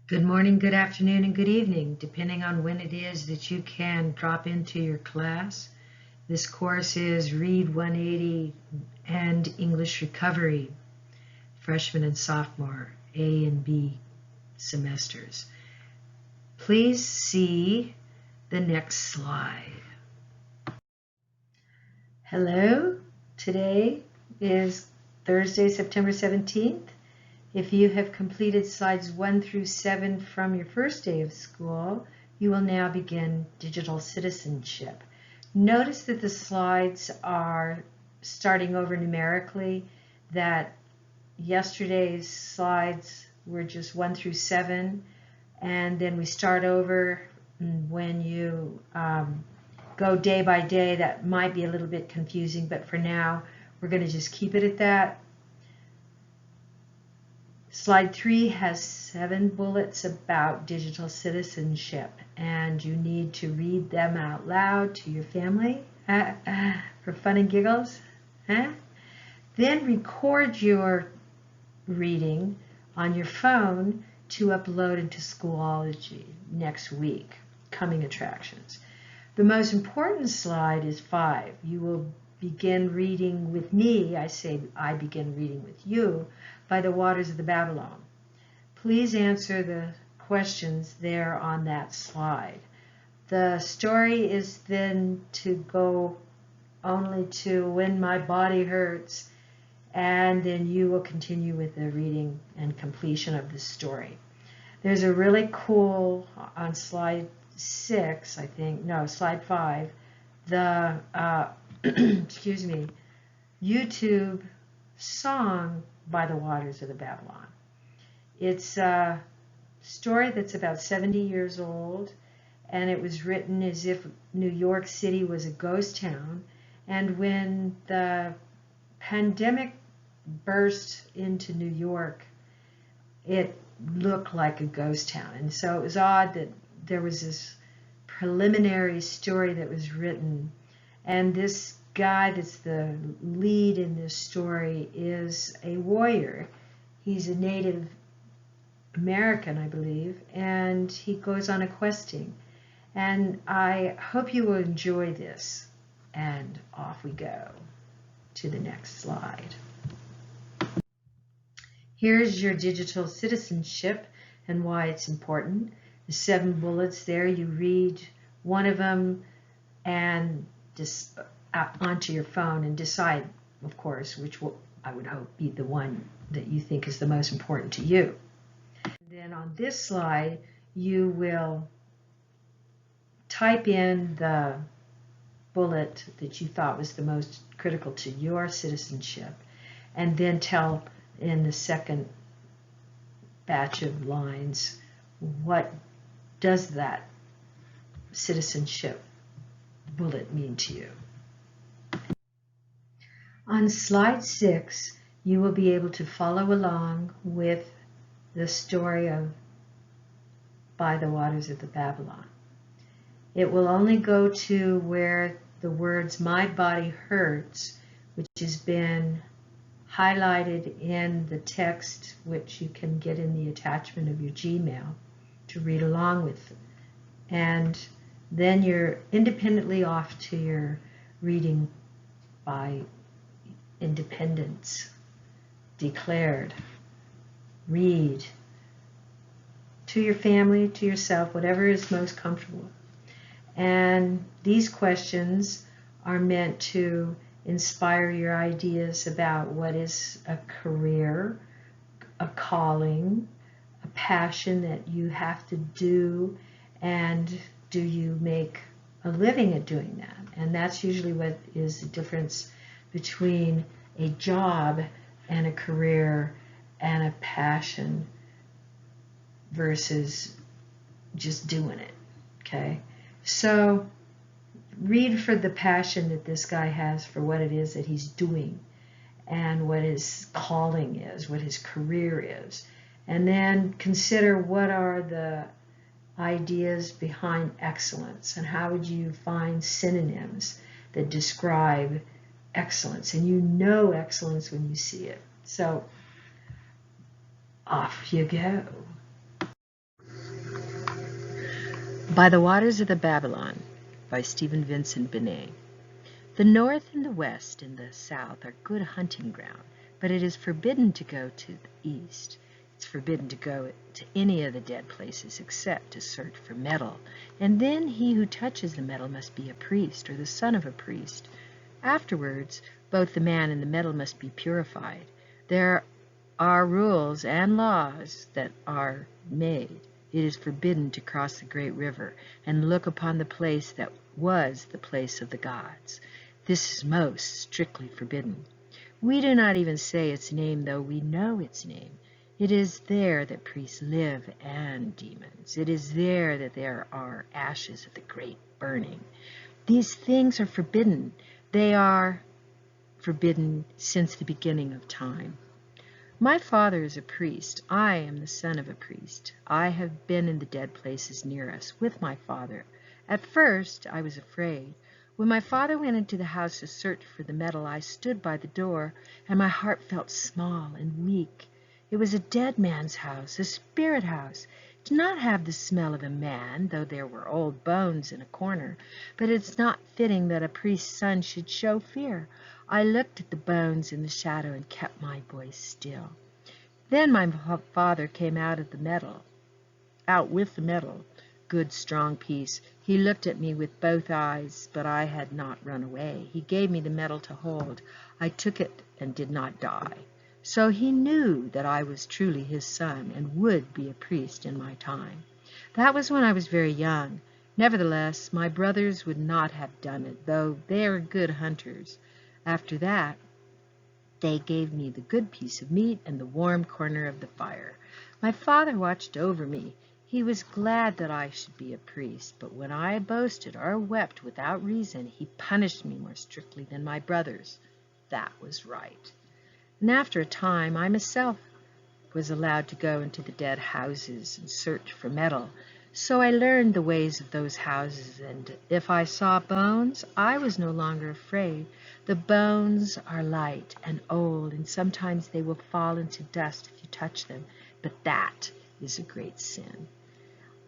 Good morning, good afternoon, and good evening, depending on when it is that you can drop into your class. This course is Read 180 and English Recovery, freshman and sophomore, A and B semesters. Please see the next slide. Hello, today is Thursday, September 17th. If you have completed slides 1 through 7 from your first day of school, you will now begin digital citizenship. Notice that the slides are starting over numerically, that yesterday's slides were just 1 through 7, and then we start over. When you go day by day, that might be a little bit confusing, but for now, we're going to just keep it at that. Slide 3 has 7 bullets about digital citizenship, and you need to read them out loud to your family for fun and giggles. Then record your reading on your phone to upload into Schoology next week, coming attractions. The most important slide is 5. You will begin reading with me. I say I begin reading with you by the waters of the Babylon. Please answer the questions there on that slide. The story is then to go only to when my body hurts, and then you will continue with the reading and completion of the story. There's a really cool, on slide 6, I think, no, slide 5, the excuse me, YouTube song by the waters of the Babylon. It's a story that's about 70 years old, and it was written as if New York City was a ghost town, and when the pandemic burst into New York, it looked like a ghost town. And so it was odd that there was this preliminary story that was written, and this guy that's the lead in this story is a warrior. He's a Native American, I believe, and he goes on a questing. And I hope you will enjoy this. And off we go to the next slide. Here's your digital citizenship and why it's important. The 7 bullets there, you read one of them and just onto your phone and decide, of course, which will, I would hope, be the one that you think is the most important to you. And then on this slide, you will type in the bullet that you thought was the most critical to your citizenship, and then tell in the second batch of lines what does that citizenship bullet mean to you. On slide 6, you will be able to follow along with the story of By the Waters of the Babylon. It will only go to where the words "my body hurts," which has been highlighted in the text, which you can get in the attachment of your Gmail to read along with. And then you're independently off to your reading by independence declared. Read to your family, to yourself, whatever is most comfortable. And these questions are meant to inspire your ideas about what is a career, a calling, a passion that you have to do, and do you make a living at doing that? And that's usually what is the difference between a job and a career and a passion versus just doing it, okay? So read for the passion that this guy has for what it is that he's doing and what his calling is, what his career is. And then consider what are the ideas behind excellence, and how would you find synonyms that describe excellence, and you know excellence when you see it. So off you go. By the Waters of the Babylon, by Stephen Vincent Benet. The north and the west and the south are good hunting ground, but it is forbidden to go to the east. It's forbidden to go to any of the dead places except to search for metal, and then he who touches the metal must be a priest or the son of a priest. Afterwards, both the man and the metal must be purified. There are rules and laws that are made. It is forbidden to cross the great river and look upon the place that was the place of the gods. This is most strictly forbidden. We do not even say its name, though we know its name. It is there that priests live and demons. It is there that there are ashes of the great burning. These things are forbidden. They are forbidden since the beginning of time. My father is a priest. I am the son of a priest. I have been in the dead places near us with my father. At first, I was afraid. When my father went into the house to search for the metal, I stood by the door, and my heart felt small and weak. It was a dead man's house, a spirit house. It did not have the smell of a man, though there were old bones in a corner. But it's not fitting that a priest's son should show fear. I looked at the bones in the shadow and kept my voice still. Then my father came out with the metal, good strong piece. He looked at me with both eyes, but I had not run away. He gave me the metal to hold. I took it and did not die. So he knew that I was truly his son and would be a priest in my time. That was when I was very young. Nevertheless, my brothers would not have done it, though they are good hunters. After that, they gave me the good piece of meat and the warm corner of the fire. My father watched over me. He was glad that I should be a priest, but when I boasted or wept without reason, he punished me more strictly than my brothers. That was right. And after a time, I myself was allowed to go into the dead houses and search for metal. So I learned the ways of those houses, and if I saw bones, I was no longer afraid. The bones are light and old, and sometimes they will fall into dust if you touch them, but that is a great sin.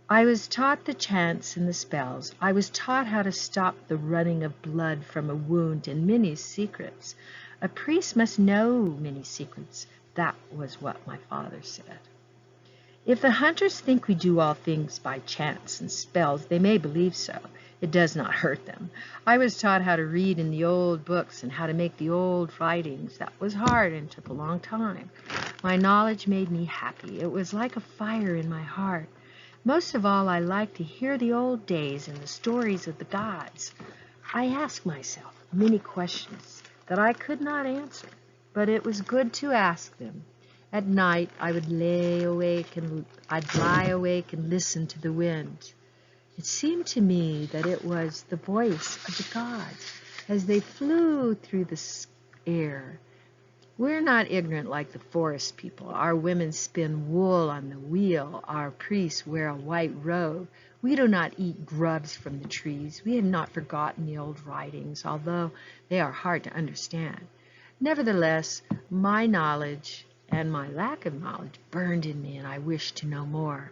I was taught the chants and the spells. I was taught how to stop the running of blood from a wound and many secrets. A priest must know many secrets. That was what my father said. If the hunters think we do all things by chants and spells, they may believe so. It does not hurt them. I was taught how to read in the old books and how to make the old writings. That was hard and took a long time. My knowledge made me happy. It was like a fire in my heart. Most of all, I liked to hear the old days and the stories of the gods. I asked myself many questions that I could not answer, but it was good to ask them. At night, I'd lie awake and listen to the wind. It seemed to me that it was the voice of the gods as they flew through the air. We're not ignorant like the forest people. Our women spin wool on the wheel. Our priests wear a white robe. We do not eat grubs from the trees. We have not forgotten the old writings, although they are hard to understand. Nevertheless, my knowledge and my lack of knowledge burned in me, and I wished to know more.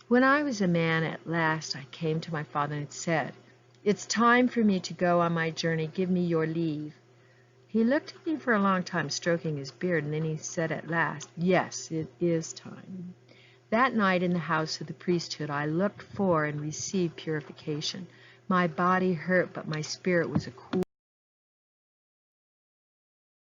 When I was a man, at last I came to my father and said, "It's time for me to go on my journey. Give me your leave." He looked at me for a long time, stroking his beard, and then he said at last, "Yes, it is time." That night in the house of the priesthood, I looked for and received purification. My body hurt, but my spirit was a cool